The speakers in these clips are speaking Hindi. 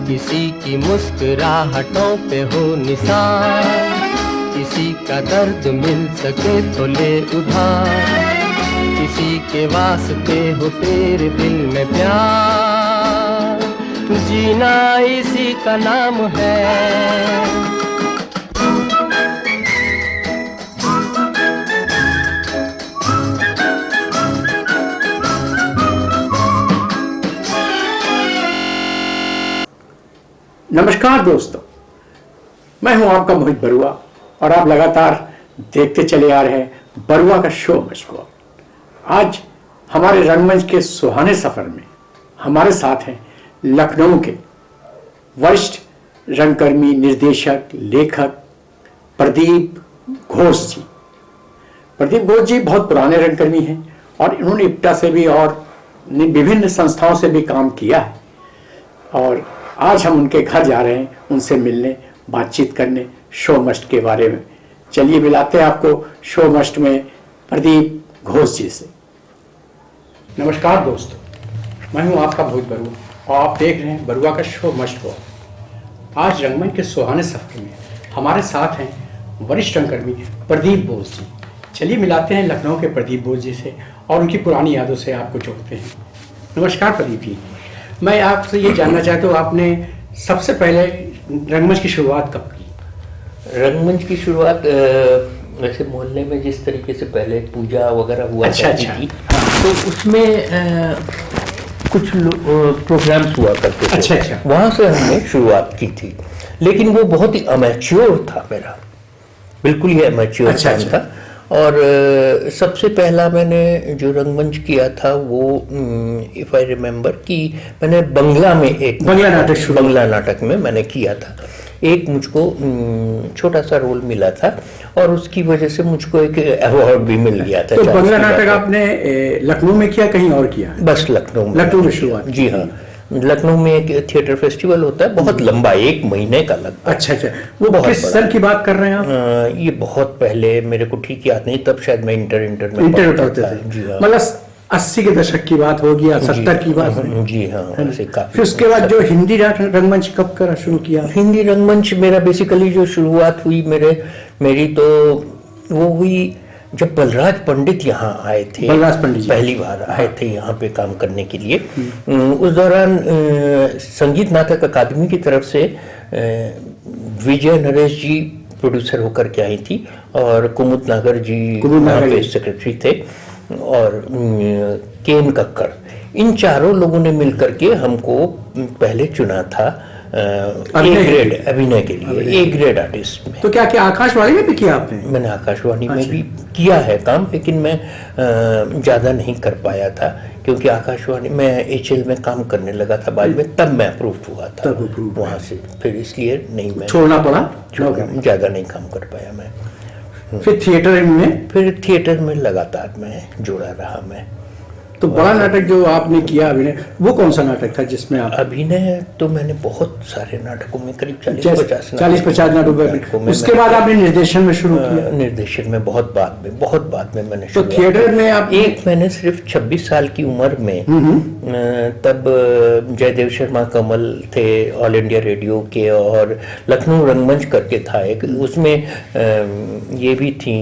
किसी की मुस्कुराहटों पे हो निशान, किसी का दर्द मिल सके तो ले उधार, किसी के वास्ते हो तेरे दिल में प्यार, जीना इसी का नाम है। नमस्कार दोस्तों, मैं हूं आपका मोहित बरुआ और आप लगातार देखते चले आ रहे हैं बरुआ का शो मशको। आज हमारे रंगमंच के सुहाने सफर में हमारे साथ हैं लखनऊ के वरिष्ठ रंगकर्मी, निर्देशक, लेखक प्रदीप घोष जी। प्रदीप घोष जी बहुत पुराने रंगकर्मी हैं और इन्होंने इप्टा से भी और विभिन्न संस्थाओं से भी काम किया है। और आज हम उनके घर जा रहे हैं, उनसे मिलने, बातचीत करने शो मस्ट के बारे में। चलिए मिलाते हैं आपको शो मस्ट में प्रदीप घोष जी से। नमस्कार दोस्तों, मैं हूं आपका मोहित बरुआ और आप देख रहे हैं बरुआ का शो मस्ट को। आज रंगमंच के सुहाने सफर में हमारे साथ हैं वरिष्ठ रंगकर्मी प्रदीप घोष जी। चलिए मिलाते हैं लखनऊ के प्रदीप घोष जी से और उनकी पुरानी यादों से आपको जोड़ते हैं। नमस्कार प्रदीप जी, मैं आपसे ये जानना चाहता हूँ, आपने सबसे पहले रंगमंच की शुरुआत कब की? रंगमंच की शुरुआत वैसे मोहल्ले में जिस तरीके से पहले पूजा वगैरह हुआ करती थी, तो उसमें कुछ प्रोग्राम्स हुआ करते थे। वहाँ से हमने शुरुआत की थी, लेकिन वो बहुत ही अमेच्योर था मेरा, बिल्कुल ही अमेच्योर काम था। और सबसे पहला मैंने जो रंगमंच किया था वो इफ़ आई रिमेम्बर कि मैंने बंगला में एक बंगला नाटक में मैंने किया था। एक मुझको छोटा सा रोल मिला था और उसकी वजह से मुझको एक अवार्ड भी मिल गया था। तो बंगला नाटक आपने लखनऊ में किया, कहीं और किया? बस लखनऊ में शुरुआत। जी हाँ, लखनऊ में एक थिएटर फेस्टिवल होता है, बहुत लंबा, 1 महीने का लगता है। अच्छा, वो किस साल की बात कर रहे हैं आप? ये बहुत पहले, मेरे को ठीक याद नहीं, तब शायद मैं इंटर में पढ़ते थे। जी हाँ, मतलब 80 के दशक की बात होगी या 70 की बात? जी हाँ, फिर उसके बाद जो हिंदी रंगमंच कब करा शुरू किया? हिंदी रंगमंच मेरा बेसिकली जो शुरुआत हुई मेरी तो वो हुई जब बलराज पंडित यहाँ आए थे। बलराज पंडित पहली बार आए थे यहाँ पे काम करने के लिए। उस दौरान संगीत नाटक अकादमी की तरफ से विजय नरेश जी प्रोड्यूसर होकर के आई थी और कुमुद नागर जी वहाँ पे सेक्रेटरी थे और केन कक्कड़, इन चारों लोगों ने मिलकर के हमको पहले चुना था अभिनय के लिए, ए ग्रेड आर्टिस्ट में। तो क्या आकाशवाणी में भी किया आपने? मैंने आकाशवाणी में भी किया है काम, लेकिन मैं ज़्यादा नहीं कर पाया था क्योंकि आकाशवाणी में HL में काम करने लगा था बाद में, तब मैं अप्रूव हुआ था वहाँ से, फिर इसलिए नहीं, मैं छोड़ना पड़ा, ज़्यादा नहीं काम कर पाया मैं। फिर थिएटर में लगातार मैं जुड़ा रहा मैं। तो बड़ा नाटक जो आपने किया अभिनय, वो कौन सा नाटक था जिसमें आप? अभिनय तो मैंने बहुत सारे नाटकों में, करीब 40-50 नाटकों में। उसके बाद आपने निर्देशन में शुरू किया? निर्देशन में बहुत बाद में मैंने तो थिएटर में आप मैंने सिर्फ 26 साल की उम्र में, तब जयदेव शर्मा कमल थे ऑल इंडिया रेडियो के, और लखनऊ रंगमंच करके था एक, उसमें ये भी थी,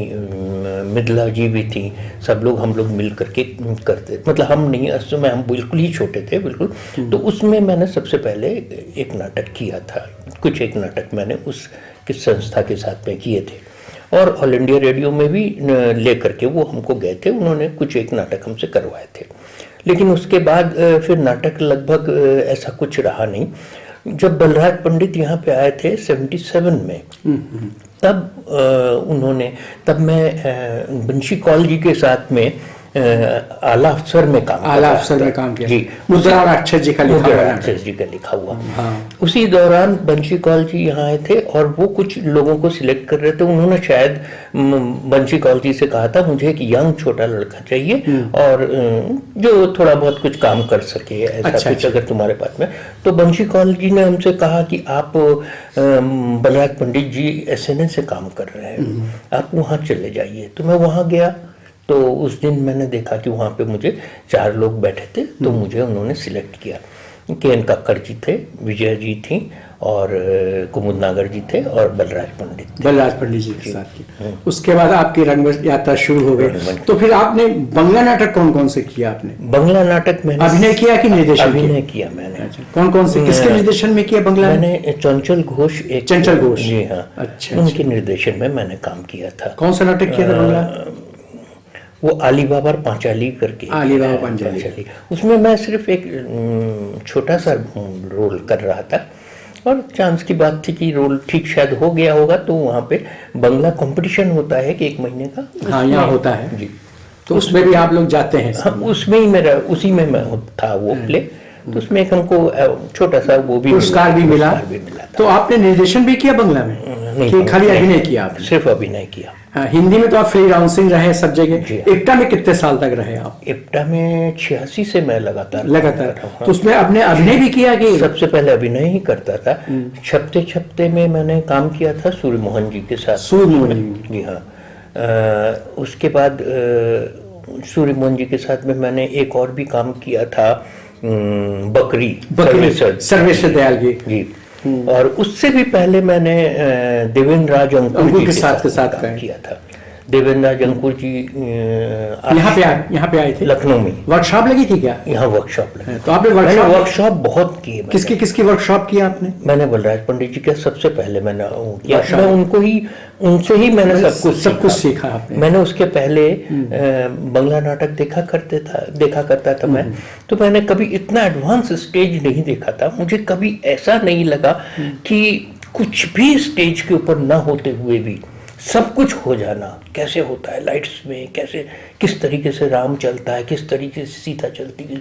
मिथिला जी भी थी, सब लोग, हम लोग मिल करके करते, मतलब हम नहीं, उस समय हम बिल्कुल ही छोटे थे बिल्कुल। तो उसमें मैंने सबसे पहले एक नाटक किया था, एक नाटक मैंने उस किस संस्था के साथ में किए थे और ऑल इंडिया रेडियो में भी ले करके वो हमको गए थे, उन्होंने एक नाटक हमसे करवाए थे। लेकिन उसके बाद फिर नाटक लगभग ऐसा कुछ रहा नहीं। जब बलराज पंडित यहाँ पे आए थे 77 में, तब मैं बंशी कौल जी के साथ में आला अफसर में काम किया। जी, मुद्रा और अक्षर जी का लिखा हुआ। उसी दौरान बंशी कौल जी यहाँ आए थे और वो कुछ लोगों को सिलेक्ट कर रहे थे। उन्होंने शायद बंशी कौल जी से कहा था, मुझे एक यंग छोटा लड़का चाहिए और जो थोड़ा बहुत कुछ काम कर सके, ऐसा कुछ अगर तुम्हारे पास में। तो बंशी कौल जी ने हमसे कहा कि आप बलराज पंडित जी SNA से काम कर रहे हैं, आप वहाँ चले जाइए। तो मैं वहाँ गया, तो उस दिन मैंने देखा कि वहाँ पे मुझे 4 लोग बैठे थे, तो मुझे उन्होंने सिलेक्ट किया। के.एन. कक्कड़ जी थे, विजया जी थी और कुमुद नागर जी थे और बलराज पंडित जी के साथ की। उसके बाद आपकी रंगमंच यात्रा शुरू हो गई। तो फिर आपने बंगला नाटक कौन कौन से किया आपने? बंगला नाटक मैंने अभिनय किया कि निर्देशन? अभिनय किया मैंने। अच्छा, कौन कौन से, किसके निर्देशन में किया बंगला? मैंने चंचल घोष, चंचल घोष, जी हाँ, अच्छा, उनके निर्देशन में मैंने काम किया था। कौन सा नाटक किया था बंगला? वो आली बाबा और पांचाली करके, आली बाबा पांचाली। उसमें मैं सिर्फ एक छोटा सा रोल कर रहा था और चांस की बात थी कि रोल ठीक शायद हो गया होगा, तो वहाँ पे बंगला कंपटीशन होता है कि 1 महीने का। हाँ, यहाँ होता है जी। तो उसमें भी आप लोग जाते हैं? हाँ, उसमें ही मेरा, उसी में मैं था वो प्ले, तो उसमें एक हमको छोटा सा वो भी पुरस्कार भी मिला। तो आपने निर्देशन भी किया बंगला में? नहीं, कि खाली अभिनय किया आपने? सिर्फ अभिनय किया। हाँ, हिंदी में तो आप फ्रीलांसिंग रहे सब जगह। इप्टा में कितने साल तक रहे आप? इप्टा में 86 से मैं लगातार तो उसमें आपने अभिनय भी किया कि? सबसे पहले अभिनय ही करता था। छपते छपते में मैंने काम किया था सूर्य मोहन जी के साथ। सूर्य मोहन जी, हाँ। उसके बाद सूर्य मोहन जी के साथ में मैंने एक और भी काम किया था, बकरी सर्वेश्वर दयाल जी। और उससे भी पहले मैंने देवेंद्र राज अंकुर के साथ काम किया था। देवेंद्र राज अंकुर जी यहाँ पे आए थे लखनऊ में। वर्कशॉप लगी थी क्या? यहाँ वर्कशॉप लगी। तो आपने वर्कशॉप बहुत की है। किसकी वर्कशॉप की आपने? मैंने बलराज पंडित जी का सबसे पहले मैंने किया। मैं उनसे ही मैंने सब कुछ सीखा। मैंने उसके पहले बंगला नाटक देखा करता था मैं, तो मैंने कभी इतना एडवांस स्टेज नहीं देखा था। मुझे कभी ऐसा नहीं लगा कि कुछ भी स्टेज के ऊपर ना होते हुए भी सब कुछ हो जाना कैसे होता है लाइट्स में, कैसे किस तरीके से राम चलता है, किस तरीके से सीता चलती है,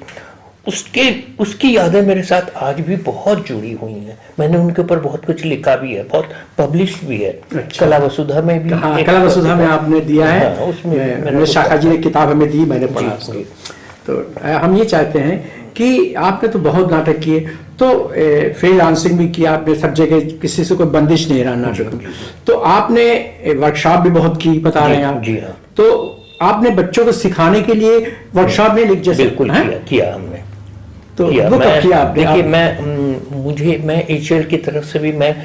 उसकी यादें मेरे साथ आज भी बहुत जुड़ी हुई हैं। मैंने उनके ऊपर बहुत कुछ लिखा भी है, बहुत पब्लिश भी है। अच्छा। कला वसुधा में भी। हाँ, कला वसुधा में आपने दिया है। हाँ, उसमें मैंने शाखा जी ने किताब हमें दी, मैंने पढ़ा उसकी। तो हम ये चाहते हैं कि आपने तो बहुत नाटक किए, तो फ्रीलांसिंग भी किया आपने सब जगह, किसी से कोई बंदिश नहीं रहा नाटक में। तो आपने वर्कशॉप भी बहुत की, बता रहे हैं आप। जी हाँ। तो आपने बच्चों को सिखाने के लिए वर्कशॉप नहीं लिख जैसे? बिल्कुल किया हमने। तो वो कब किया आपने? देखिए मैं एचएल की तरफ से भी मैं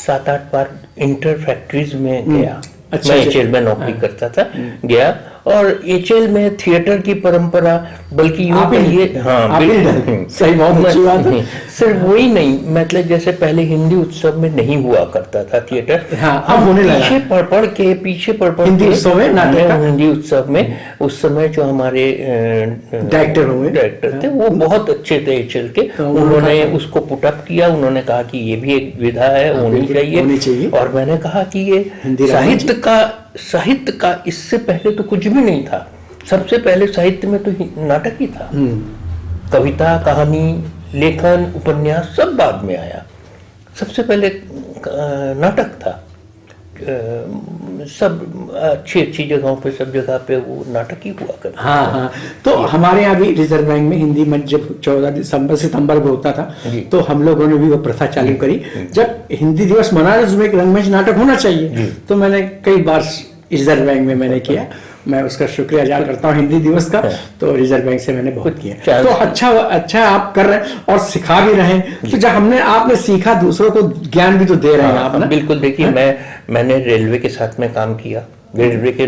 7-8 बार इंटर फैक्ट्रीज में गया। अच्छा, मैं एचएल में नौकरी करता था, गया। और एचएल में थिएटर की परंपरा, बल्कि यूं कहिए, हाँ सही, बहुत अच्छी बात है। सिर्फ वही नहीं, मतलब जैसे पहले हिंदी उत्सव में नहीं हुआ करता था थिएटर, हाँ, अब होने लगा। पीछे पढ़ पढ़ हिंदी उत्सव में नाटक, हिंदी उत्सव में उस समय जो हमारे डायरेक्टर थे वो बहुत अच्छे थे एचएल के। उन्होंने उसको पुटअप किया, उन्होंने कहा कि ये भी एक विधा है, होनी चाहिए। और मैंने कहा कि ये साहित्य का इससे पहले तो कुछ भी नहीं था। सबसे पहले साहित्य में तो नाटक ही था। कविता, कहानी, लेखन, उपन्यास सब बाद में आया। सबसे पहले नाटक था। सब अच्छी जगहों पे, सब जगह पे वो नाटक ही हुआ करता। हाँ। तो हमारे यहाँ भी रिजर्व बैंक में हिंदी मंच जब 14 सितंबर को होता था, तो हम लोगों ने भी वो प्रथा चालू करी। जब हिंदी दिवस मना रहे उसमें एक रंगमंच नाटक होना चाहिए। तो मैंने कई बार रिजर्व बैंक में मैंने किया, मैं उसका शुक्रिया अदा करता हूँ हिंदी दिवस का। तो रिजर्व बैंक से मैंने बहुत किया। तो अच्छा आप कर रहे हैं और सिखा भी रहे हैं। तो जब आपने सीखा, दूसरों को ज्ञान भी तो दे रहे हैं आप ना? बिल्कुल। देखिए मैंने रेलवे के साथ में काम किया, रेलवे के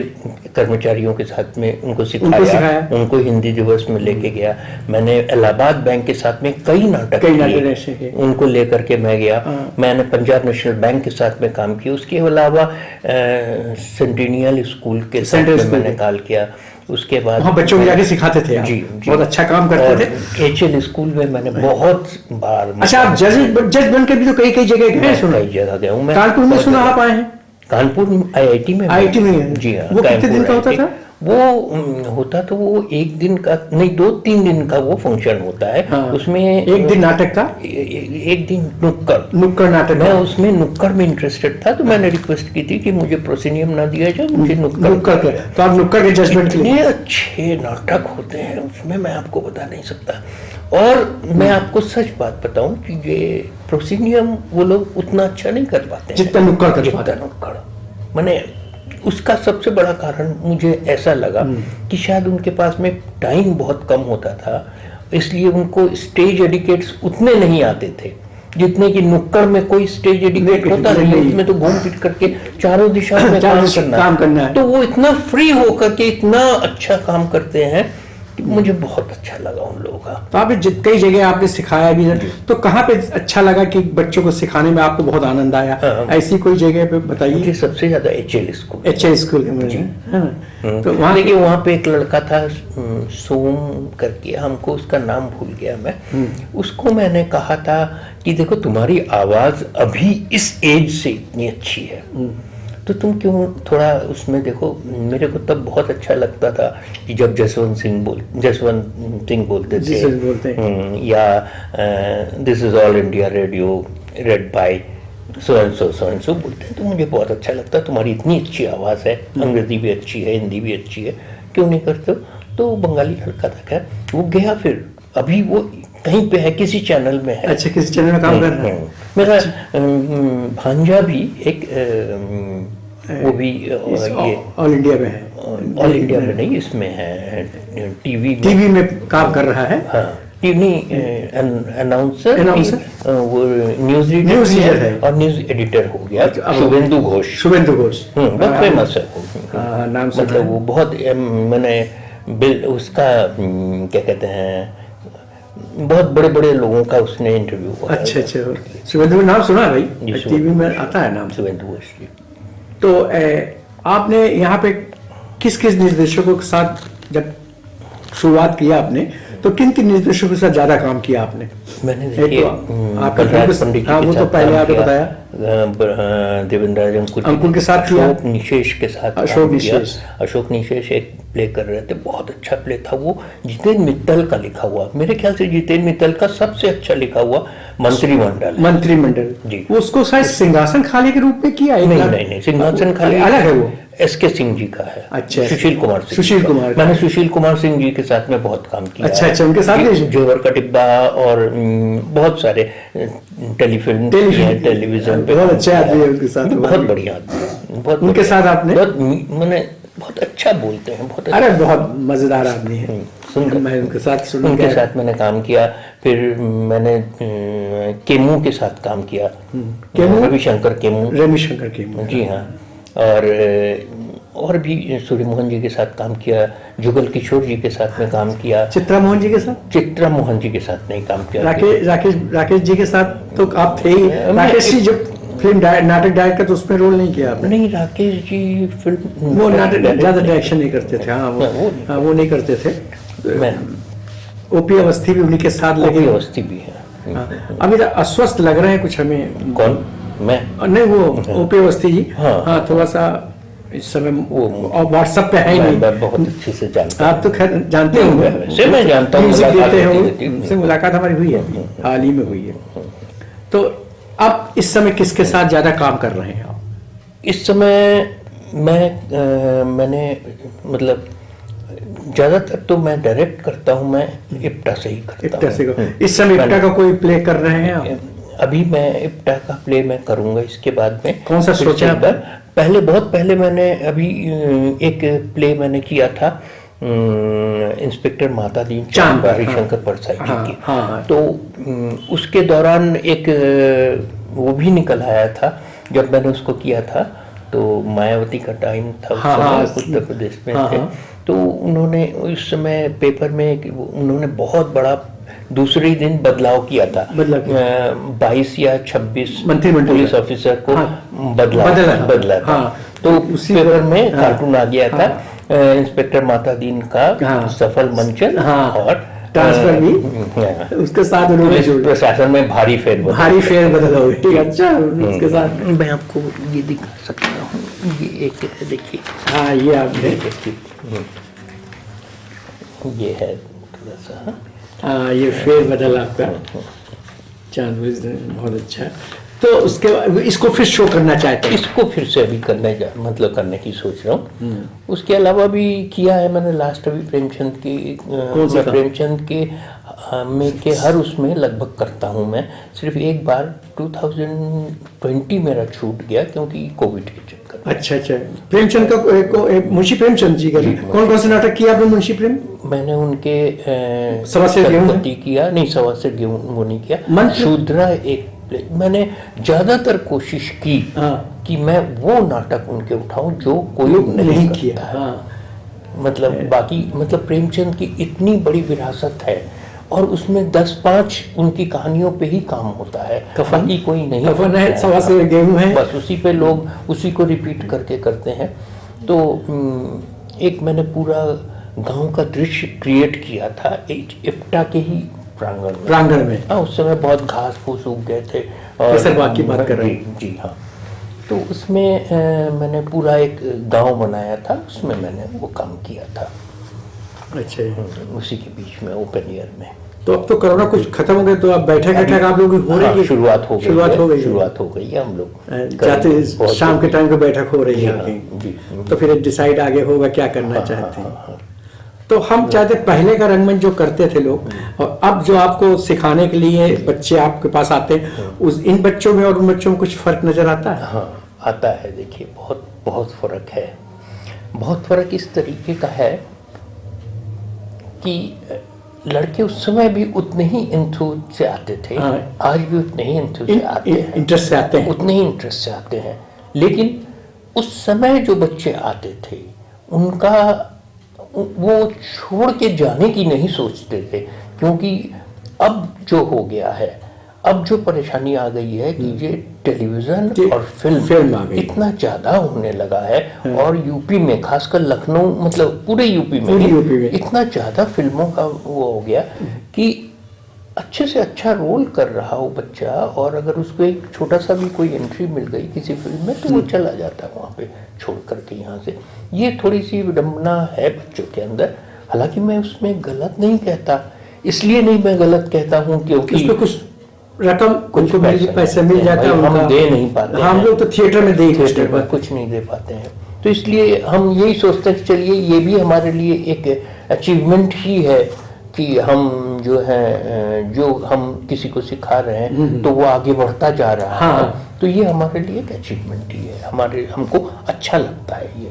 कर्मचारियों के साथ में उनको सिखाया, उनको हिंदी दिवस में लेके गया। मैंने इलाहाबाद बैंक के साथ में कई नाटक किए, उनको लेकर के मैं गया। मैंने पंजाब नेशनल बैंक के साथ में काम किया। उसके अलावा सेंटिनियल स्कूल के साथ में मैंने काम किया। उसके बाद बच्चों को जाके सिखाते थे? जी, बहुत अच्छा काम करते थे। एचएल स्कूल में मैंने बहुत बार। अच्छा, आप जज बन के भी तो कई जगह गए? कई जगह गया हूँ मैं। कानपुर में सुना आप आए हैं? कानपुर आईआईटी में। जी हाँ। वो कितने दिन का होता था? वो होता तो वो 1 दिन का नहीं, 2-3 दिन का वो फंक्शन होता है। हाँ। उसमें 1 दिन नाटक का, 1 दिन नुक्कड़ नाटक। मैं उसमें नुक्कड़ में इंटरेस्टेड था, तो मैंने रिक्वेस्ट की थी कि मुझे प्रोसिनियम ना दिया जाए, मुझे नुक्कड़। तो आप नुक्कड़ के जजमेंट? इतने अच्छे नाटक होते हैं उसमें, मैं आपको बता नहीं सकता। और मैं आपको सच बात बताऊं कि ये प्रोसिनियम वो लोग उतना अच्छा नहीं कर पाते जितना नुक्कड़ कर पाते। नुक्कड़ मैंने उसका सबसे बड़ा कारण मुझे ऐसा लगा कि शायद उनके पास में टाइम बहुत कम होता था इसलिए उनको स्टेज एडिकेट्स उतने नहीं आते थे जितने कि नुक्कड़ में कोई स्टेज एडिकेट होता नहीं, उसमें तो घूम फिर करके चारों दिशा में काम करना है। तो वो इतना फ्री होकर के इतना अच्छा काम करते हैं कि मुझे बहुत अच्छा लगा उन लोगों का। तो आप कई जगह आपने सिखाया भी है, तो कहाँ पे अच्छा लगा कि बच्चों को सिखाने में आपको बहुत आनंद आया? ऐसी कोई जगह पे बताइए। मुझे सबसे ज्यादा HL स्कूल, HL स्कूल तो वहाँ देखिए, वहाँ पे एक लड़का था सोम करके, हमको उसका नाम भूल गया मैं, उसको मैंने कहा था कि देखो तुम्हारी आवाज अभी इस एज से इतनी अच्छी है, तो तुम क्यों थोड़ा उसमें देखो। मेरे को तब बहुत अच्छा लगता था कि जब जसवंत सिंह बोलते थे, या this is all India radio read by so and so बोलते हैं, तो मुझे बहुत अच्छा लगता। तुम्हारी इतनी अच्छी आवाज़ है, अंग्रेजी भी अच्छी है, हिंदी भी अच्छी है, क्यों नहीं करते हो? तो बंगाली लड़का था, क्या वो गया, फिर अभी वो कहीं पे है, किसी चैनल में है। अच्छा, किसी चैनल में काम कर रहा है। मेरा भांजा भी एक वो भी ये ऑल इंडिया में है। ऑल इंडिया में नहीं, इसमें है, टीवी में काम कर रहा है। हाँ, टीवी अनाउंसर, वो न्यूज रीडर है और न्यूज एडिटर हो गया, शुभेंदु घोष। बहुत फेमस है नाम, मतलब वो बहुत, मैंने उसका क्या कहते हैं, बहुत बड़े बड़े लोगों का उसने इंटरव्यू हुआ। अच्छा, शुभेंदु नाम सुना है भाई, टीवी में आता है नाम शुभेंदु घोष जी। तो आपने यहाँ पे किस किस निर्देशकों के साथ जब शुरुआत किया आपने, तो किन किन निर्देशकों के साथ ज्यादा काम किया आपने? मैंने देखिए बलराज पंडित, वो तो पहले आपने बताया, देवेंद्र अंकुल के साथ किया, अशोक निशेष के साथ, अशोक निशेष एक प्ले कर रहे थे, बहुत अच्छा प्ले था वो, जितेंद्र मित्तल का लिखा हुआ। मेरे ख्याल से जितेंद्र मित्तल का सबसे अच्छा लिखा हुआ मंत्रिमंडल जी। उसको शायद सिंहासन खाली के रूप में किया है? नहीं, सिंहासन खाली अलग है, वो SK सिंह जी का है। अच्छा, सुशील कुमार, मैंने सुशील कुमार सिंह जी के साथ में बहुत काम किया। अच्छा, उनके साथ जेवर का डिब्बा और बहुत सारे टेलीविजन पे, बहुत अच्छे आदमी है उनके साथ, बहुत बढ़िया आदमी, बहुत उनके साथ आपने मैंने बहुत अच्छा बोलते हैं, बहुत अरे बहुत मजेदार आदमी है। मैं उनके साथ मैंने काम किया। फिर मैंने केमू के साथ काम किया, रविशंकर केमू जी हाँ, और भी सूर्यमोहन जी के साथ काम किया, जुगल किशोर जी के साथ में काम किया, चित्रा मोहन जी के साथ नहीं काम किया। राकेश जी के साथ तो आप थे ही। राकेश जी जब फिल्म नाटक डायरेक्टर, तो उसमें रोल नहीं किया आपने? नहीं, राकेश जी फिल्म वो नाटक ज्यादा डायरेक्शन नहीं करते थे। वो नहीं करते थे। ओपी अवस्थी भी उन्हीं के साथ लगे। अवस्थी भी है। अभी तो अस्वस्थ लग रहे हैं कुछ हमें। कौन? मैं नहीं, वो ओपी अवस्थी जी। हाँ, थोड़ा सा इस समय वो व्हाट्सएप पे है ही नहीं। बहुत अच्छे से जानता हूं। आप तो खैर जानते होंगे, मैं जानता हूँ, म्यूजिक देते हैं, उनसे मुलाकात हमारी हुई है, हाल ही में हुई है। तो आप इस समय किसके साथ ज्यादा काम कर रहे हैं? इस समय मैंने मतलब ज्यादातर तो मैं डायरेक्ट करता हूँ, मैं इप्टा से ही करता हूँ। इस समय इप्टा का कोई प्ले कर रहे हैं आप? अभी मैं इप्टा का प्ले मैं करूंगा इसके बाद में। कौन सा सोचा आप? बहुत पहले मैंने अभी एक प्ले मैंने किया था, इंस्पेक्टर माता दीन चांद हरिशंकर परसाई जी की। तो उसके दौरान एक वो भी निकल आया था, जब मैंने उसको किया था तो मायावती का टाइम था, उत्तर प्रदेश में थे। तो उन्होंने उस समय पेपर में उन्होंने बहुत बड़ा दूसरे दिन बदलाव किया था, 22 या 26 पुलिस ऑफिसर को बदला था। तो उस पेपर में कार्टून आ गया था, इंस्पेक्टर माता दीन का सफल मंचन और ट्रांसफर भी उसके साथ उन्होंने प्रशासन में भारी फेरबदल हो गई। अच्छा, उसके साथ मैं आपको ये दिखा सकता हूँ, ये एक देखिए। हाँ, ये आपने ये है थोड़ा सा। हाँ, ये फेरबदल आपका चांद बहुत अच्छा है। तो उसके बाद इसको फिर शो करना चाहते हैं? इसको फिर से अभी करने की सोच रहा हूँ। उसके अलावा भी किया है मैंने लास्ट अभी प्रेमचंद की में के हर उसमें लगभग करता हूँ मैं। सिर्फ एक बार 2020 मेरा छूट गया क्योंकि कोविड के चक्कर में। अच्छा अच्छा। प्रेमचंद का मुंशी प्रेमचंद जी का कौन कौन से नाटक किया आपने मुंशी प्रेम? मैंने उनके सवा सेर गेहूं सतपति किया, नहीं सवा सेर गेहूं वो नहीं किया, मंत्र? शूद्रा एक मैंने ज्यादातर कोशिश की कि मैं वो नाटक उनके उठाऊं जो कोई नहीं किया करता है। मतलब बाकी मतलब प्रेमचंद की इतनी बड़ी विरासत है और उसमें 10-5 उनकी कहानियों पे ही काम होता है, बाकी कोई नहीं। कफन है, सवा सेर गेहूं है, बस उसी पे लोग उसी को रिपीट करके करते हैं। तो एक मैंने पूरा गांव का दृश्य क्रिएट किया था इफ्टा के ही प्रांगण में। हाँ, उस समय बहुत घास फूस उग गए थे और केसरबाग की बात कर रहे हैं। जी हाँ। तो उसमें मैंने पूरा एक गांव बनाया था, उसमें मैंने वो काम किया था। अच्छा। उसी के बीच में ओपन एयर में। तो अब तो कोरोना कुछ खत्म हो गया, तो अब बैठक आप लोग हो रही है? शुरुआत हो गई है। हम लोग जाते शाम के टाइम पे बैठक हो रही है। तो फिर डिसाइड आगे होगा क्या करना चाहते हैं। तो हम चाहते पहले का रंगमंच जो करते थे लोग, और अब जो आपको सिखाने के लिए बच्चे आपके पास आते हैं, उस इन बच्चों में और उन बच्चों में कुछ फर्क नजर आता है? हाँ, आता है। देखिए बहुत फर्क है। बहुत फर्क इस तरीके का है कि लड़के उस समय भी उतने ही इंथुज से आते थे, आज भी उतने ही इंथुज से आते हैं, इंटरेस्ट से आते हैं, उतने ही इंटरेस्ट से आते हैं। लेकिन उस समय जो बच्चे आते थे उनका वो छोड़ के जाने की नहीं सोचते थे, क्योंकि अब जो हो गया है, अब जो परेशानी आ गई है कि ये टेलीविजन और फिल्म इतना ज्यादा होने लगा है। और यूपी में खासकर लखनऊ, मतलब पूरे यूपी में इतना ज्यादा फिल्मों का वो हो गया कि अच्छे से अच्छा रोल कर रहा हो बच्चा, और अगर उसको एक छोटा सा भी कोई एंट्री मिल गई किसी फिल्म में तो वो चला जाता है वहाँ पे छोड़ करके यहाँ से। ये थोड़ी सी विडम्बना है बच्चों के अंदर। हालांकि मैं उसमें गलत नहीं कहता, इसलिए नहीं मैं गलत कहता हूँ क्योंकि उसमें कुछ रकम, कुछ पैसे मिल जाता है, हम दे नहीं पाते। हम लोग तो थिएटर में कुछ नहीं दे पाते हैं। तो इसलिए हम यही सोचते हैं चलिए ये भी हमारे लिए एक अचीवमेंट ही है कि हम जो हम किसी को सिखा रहे हैं तो वो आगे बढ़ता जा रहा है। तो ये हमारे लिए एक अचीवमेंट ही है, हमको अच्छा लगता है ये।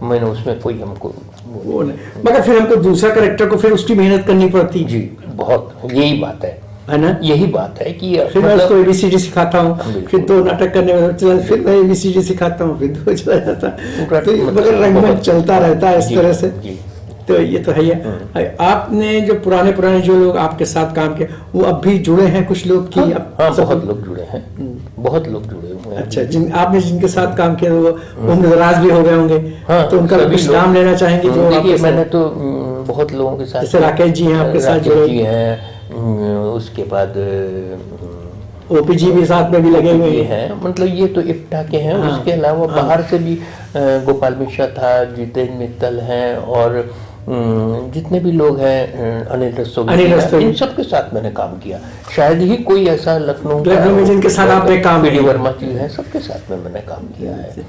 मैंने उसमें कोई हमको वो नहीं, मगर फिर हमको दूसरा कैरेक्टर को फिर उसकी मेहनत करनी पड़ती। जी बहुत, यही बात है ना, यही बात है कि फिर मैं उसको ABCD सिखाता हूँ, फिर 2 नाटक करने में फिर मैं ABCD सिखाता हूँ, फिर 2 चला जाता है। तो मगर रंगमंच चलता रहता है इस तरह से। तो ये तो है ही। आपने जो पुराने जो लोग आपके साथ काम किए वो अब भी जुड़े हैं कुछ लोग की? बहुत लोग जुड़े हैं, बहुत लोग जुड़े हुए हैं। अच्छा, आपने जिनके साथ काम किया वो नाराज भी हो गए होंगे, तो उनका कुछ नाम लेना चाहेंगे? जो देखिए मैंने तो बहुत लोगों के साथ, जैसे राकेश जी हैं आपके साथ जुड़े हैं, उसके बाद OP जी भी साथ में भी लगे हुए हैं। मतलब ये तो इफ्टा के हैं। उसके अलावा बाहर से भी गोपाल मिश्रा था, जितेंद्र मित्तल हैं, और जितने भी लोग हैं, अनिल रस्तोगी, इन सब के साथ मैंने काम किया। शायद ही कोई ऐसा लखनऊ में जिनके साथ आपने काम किया, वर्मा जी हैं, सबके साथ में मैंने काम किया है।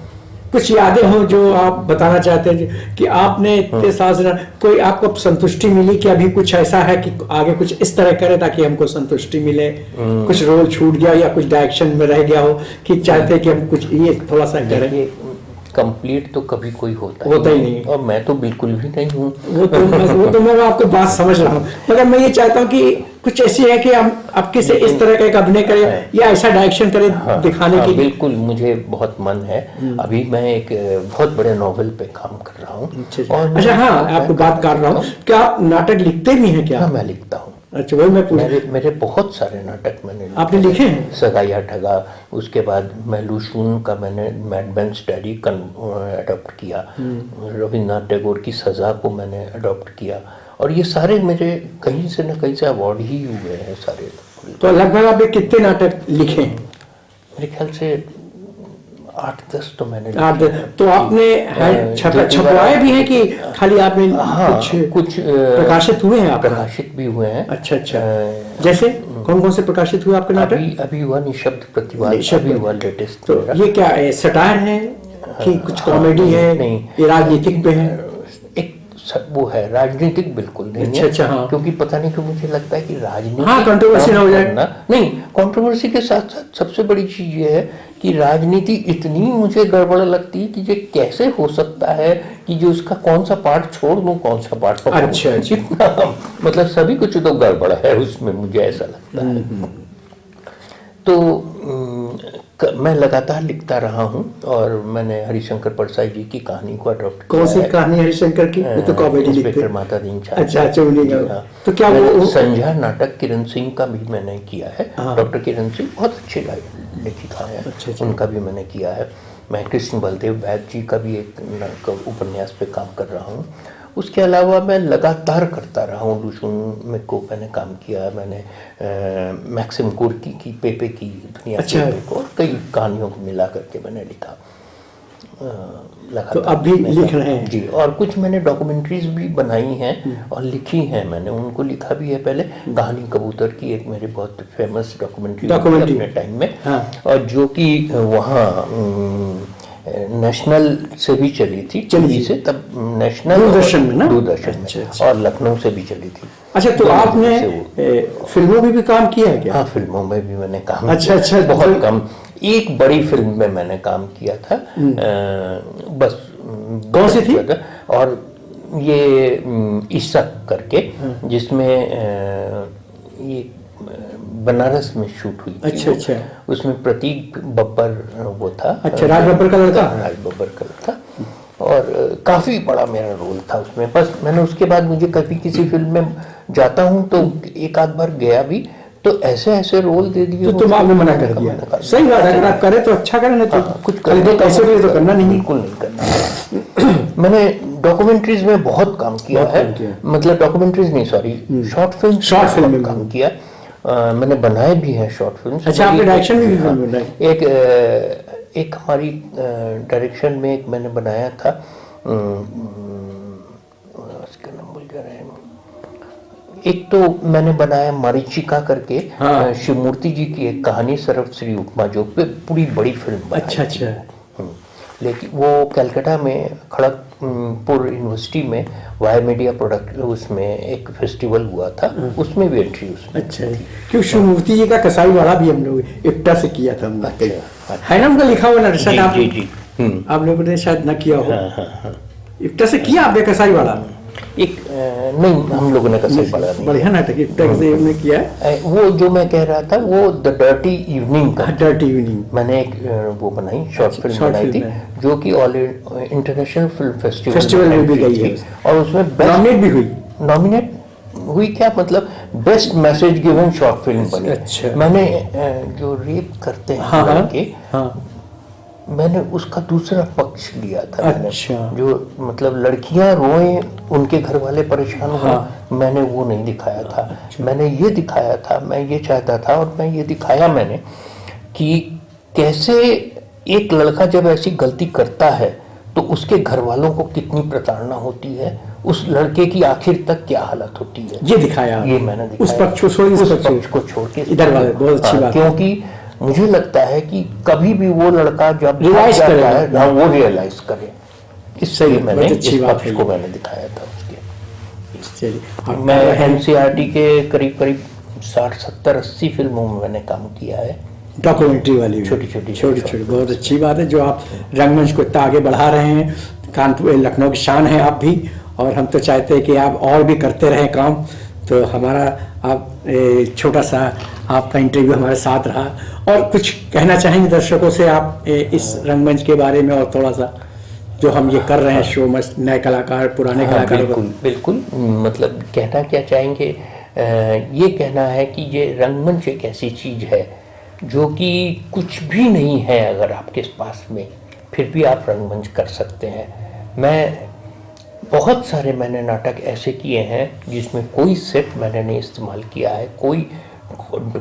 कुछ यादें हो जो आप बताना चाहते हैं कि आपने इतने साल से कोई आपको संतुष्टि मिली कि अभी कुछ ऐसा है कि आगे कुछ इस तरह करे ताकि हमको संतुष्टि मिले? कुछ रोल छूट गया या कुछ डायरेक्शन में रह गया हो कि चाहते कि हम कुछ ये थोड़ा सा करें? कंप्लीट तो कभी कोई होता ही नहीं, और मैं तो बिल्कुल भी नहीं हूँ। वो तो मैं आपको बात समझ रहा हूँ, मगर मैं ये चाहता हूँ कि कुछ ऐसी है कि हम आपके से इस तरह का एक अभिनय करें या ऐसा डायरेक्शन करें दिखाने के लिए। बिल्कुल, मुझे बहुत मन है। अभी मैं एक बहुत बड़े नॉवेल पे काम कर रहा हूँ। अच्छा, हाँ, आपको बात कर रहा हूँ, क्या आप नाटक लिखते भी हैं क्या? मैं लिखता हूँ। अच्छा, वही मैं मेरे बहुत सारे नाटक मैंने आपने लिखे हैं? सगाइया ठगा, उसके बाद महलूशून का मैंने मैडमैन्स डायरी अडॉप्ट किया, रविन्द्रनाथ टैगोर की सजा को मैंने अडॉप्ट किया, और ये सारे मेरे कहीं से न कहीं से अवार्ड ही हुए हैं सारे। तो लगभग आपने कितने नाटक लिखे हैं? मेरे ख्याल से 8-10 तो मैंने। तो आपने छपवाए भी हैं कि खाली आपने? कुछ प्रकाशित हुए हैं? प्रकाशित भी हुए हैं। अच्छा, जैसे कौन कौन से प्रकाशित हुए आपके नाटक? अभी हुआ निशब्द प्रतिवाद, अभी हुआ लेटेस्ट। तो ये क्या है, सटायर है कि कुछ कॉमेडी है? नहीं, ये राजनीतिक पे है? एक वो है, राजनीतिक बिल्कुल नहीं अच्छा, है। अच्छा, हाँ। क्योंकि पता नहीं क्यों मुझे लगता है कि राजनीति, हाँ, controversy ना हो जाए। नहीं, कंट्रोवर्सी के साथ साथ सबसे बड़ी चीज ये है कि राजनीति इतनी मुझे गड़बड़ लगती है कि ये कैसे हो सकता है कि जो उसका कौन सा पार्ट छोड़ दूं, कौन सा पार्ट पकड़ूं। अच्छा, अच्छा। इतना मतलब सभी कुछ तो गड़बड़ है उसमें, मुझे ऐसा लगता है। तो मैं लगातार लिखता रहा हूँ और मैंने हरिशंकर परसाई जी की कहानी को अडॉप्ट किया। कौन सी कहानी हरिशंकर की? वो तो कॉमेडी लिखते इंस्पेक्टर हैं। माता दीन छा। अच्छा, अच्छा, उन्हीं का। हाँ। तो क्या मैंने वो संध्या नाटक किरण सिंह का भी मैंने किया है। हाँ। डॉक्टर किरण सिंह बहुत अच्छे लेखिका हैं। अच्छा, अच्छा। उनका भी मैंने किया है। मैं कृष्ण बलदेव बैग जी का भी एक उपन्यास पे काम कर रहा हूँ। उसके अलावा मैं लगातार करता रहा हूँ। लुशुन में को मैंने काम किया, मैंने मैक्सिम गोर्की की पेपे की दुनिया अच्छा। पेपे को और कई कहानियों को मिला करके मैंने लिखा। तो अब भी लिख रहे हैं? जी, और कुछ मैंने डॉक्यूमेंट्रीज भी बनाई हैं और लिखी हैं। मैंने उनको लिखा भी है पहले। कहानी कबूतर की एक मेरी बहुत फेमस डॉक्यूमेंट्री अपने टाइम में। हाँ। और जो कि वहाँ नेशनल से भी चली थी, टीवी से, तब नेशनल दूरदर्शन में ना? दूरदर्शन में। अच्छा। और लखनऊ से भी चली थी। अच्छा, तो आपने फिल्मों में भी काम किया है क्या? हाँ, फिल्मों में भी मैंने काम अच्छा, किया। अच्छा, बहुत तो कम, एक बड़ी फिल्म में मैंने काम किया था। बस। कौन सी थी? और ये इशक करके, जिसमें ये बनारस में शूट हुई थी। अच्छा, अच्छा। उसमें प्रतीक बब्बर वो था। अच्छा, राज बब्बर का लड़का? राज बब्बर का था। और काफी बड़ा मेरा रोल था उसमें। बस मैंने उसके बाद, मुझे कभी किसी फिल्म में जाता हूँ तो एक आध बार गया भी, तो ऐसे ऐसे रोल दे दिए तो तुम आपने मना कर दिया? सही बात है, अगर आप करें तो अच्छा करें, नहीं तो कुछ खाली दो पैसे के लिए तो करना नहीं। बिल्कुल नहीं करना। मैंने डॉक्यूमेंट्रीज में बहुत काम किया है। मतलब डॉक्यूमेंट्रीज नहीं, सॉरी, शॉर्ट फिल्म में काम किया। मैंने बनाए भी हैं शॉर्ट फिल्म। अच्छा, आपने डायरेक्शन भी बनाई? एक हमारी डायरेक्शन में एक मैंने बनाया था, उसका नाम भूल जा रहे हैं। एक तो मैंने बनाया मरीचिका करके, हाँ। शिवमूर्ति जी की एक कहानी, सरफ श्री उपमा, जो पे पूरी बड़ी फिल्म बनाई। अच्छा, अच्छा। लेकिन वो कलकत्ता में खड़गपुर यूनिवर्सिटी में वाई मीडिया प्रोडक्ट, उसमें एक फेस्टिवल हुआ था, उसमें भी एंट्री उसमें। अच्छा, क्यों शिवमूर्ति जी का कसाई वाला भी हम लोग इफ्टा से किया था हमने। अच्छा, है ना उनका लिखा हुआ नरसद? जी, आप जी, जी। आप लोगों ने शायद न किया हो। हाँ, हाँ, हाँ। इफ्टा से किया आपने कसाई वाला? एक नहीं, हम लोगों ने कसाई वाला नहीं। बढ़िया नाटक इफ्टा से हमने किया है। वो जो मैं कह रहा था, वो द डर्टी इवनिंग का, डर्टी इवनिंग, मैंने एक वो बनाई, शॉर्ट फिल्म बनाई थी, जो कि ऑल इंटरनेशनल फिल्म फेस्टिवल में भी गई है। और उसमें नॉमिनेट भी हुई। नॉमिनेट हुई क्या, मतलब best message given short film बनी। अच्छा। मैंने जो रेप करते हैं हाँ, लड़के, हाँ, मैंने उसका दूसरा पक्ष लिया था। अच्छा। जो मतलब लड़कियां रोए, उनके घर वाले परेशान हो, हाँ। मैंने वो नहीं दिखाया था। मैंने ये दिखाया था, मैं ये चाहता था, और मैं ये दिखाया मैंने कि कैसे एक लड़का जब ऐसी गलती करता है तो उसके घर वालों को कितनी प्रताड़ना होती है, उस लड़के की आखिर तक क्या हालत होती है, ये दिखाया। ये मैंने दिखाया। उस पक्ष को छोड़ के इधर वाले, बहुत अच्छी बात। क्योंकि मुझे लगता है कि कभी भी वो लड़का जब रियलाइज करे, है, वो रियलाइज करे। इसलिए मैंने अच्छी इस बात पक्ष है को मैंने दिखाया था उसके। चलिए, मैं एनसीईआरटी के करीब करीब 60, 70, 80 फिल्मों में मैंने काम किया है। डॉक्यूमेंट्री वाली छोटी, बहुत अच्छी बात है जो आप रंगमंच को इतना आगे बढ़ा रहे हैं। कानपुर, लखनऊ की शान है आप भी, और हम तो चाहते हैं कि आप और भी करते रहें काम। तो हमारा आप छोटा सा आपका इंटरव्यू हमारे साथ रहा, और कुछ कहना चाहेंगे दर्शकों से आप इस रंगमंच के बारे में, और थोड़ा सा जो हम ये कर रहे हैं शो में, नए कलाकार, पुराने कलाकार? बिल्कुल, मतलब कहना क्या चाहेंगे, ये कहना है कि ये रंगमंच एक ऐसी चीज़ है जो कि कुछ भी नहीं है अगर आपके पास में, फिर भी आप रंगमंच कर सकते हैं। बहुत सारे मैंने नाटक ऐसे किए हैं जिसमें कोई सेट मैंने नहीं इस्तेमाल किया है, कोई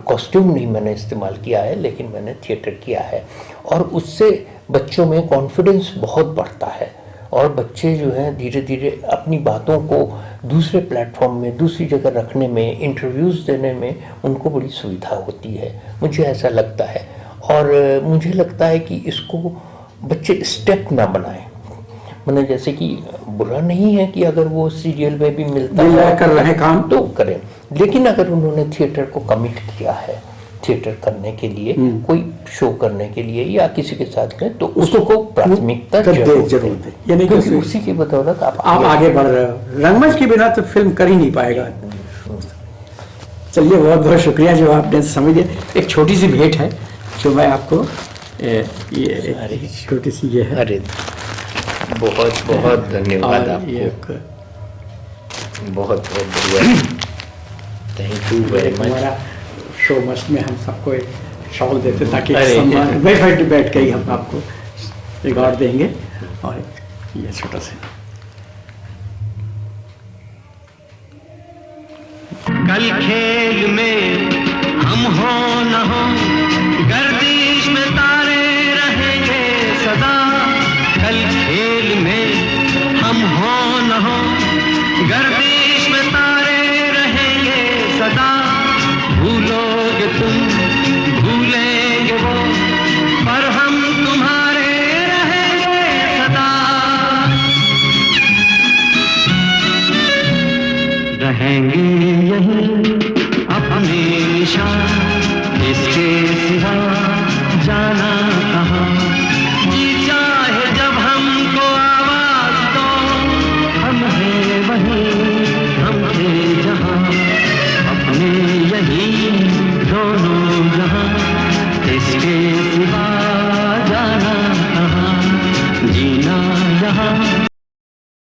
कॉस्ट्यूम नहीं मैंने इस्तेमाल किया है, लेकिन मैंने थिएटर किया है, और उससे बच्चों में कॉन्फिडेंस बहुत बढ़ता है, और बच्चे जो हैं धीरे धीरे अपनी बातों को दूसरे प्लेटफॉर्म में, दूसरी जगह रखने में, इंटरव्यूज़ देने में उनको बड़ी सुविधा होती है, मुझे ऐसा लगता है। और मुझे लगता है कि इसको बच्चे स्टेप ना बनाएं, मैंने जैसे कि बुरा नहीं है कि अगर वो सीरियल में भी मिलता मिल रहा है है, कर रहे हैं काम। तो करें, लेकिन अगर उन्होंने थिएटर को कमिट किया है थिएटर करने के लिए, कोई शो करने के लिए या किसी के साथ में, तो उसको प्राथमिकता जरूर दे, यानी क्योंकि कि उसी की बदौलत आप आगे बढ़ रहे हो। रंगमंच के बिना तो फिल्म कर ही नहीं पाएगा। चलिए, बहुत बहुत शुक्रिया जो आपने समय दिया। एक छोटी सी भेंट है जो मैं आपको ये छोटी सी ये है। अरे बहुत बहुत धन्यवाद और ये आपको, बहुत बहुत बढ़िया, थैंक यू वेरी मच। हमारा शो मस्ट में हम सबको एक शॉल देते ताकि अरे। सम्मान बैठ के ही हम आपको रिकॉर्ड देंगे। और ये छोटा सा कल खेल में हम हो न हो, गर्दिश में तारे रहेंगे सदा। कल खेल में हम हो न हो, गर्दिश में तारे रहेंगे सदा। भूलोगे तुम, भूलेंगे वो, पर हम तुम्हारे रहेंगे सदा। रहेंगे यहीं अपने निशान, इसके सिवा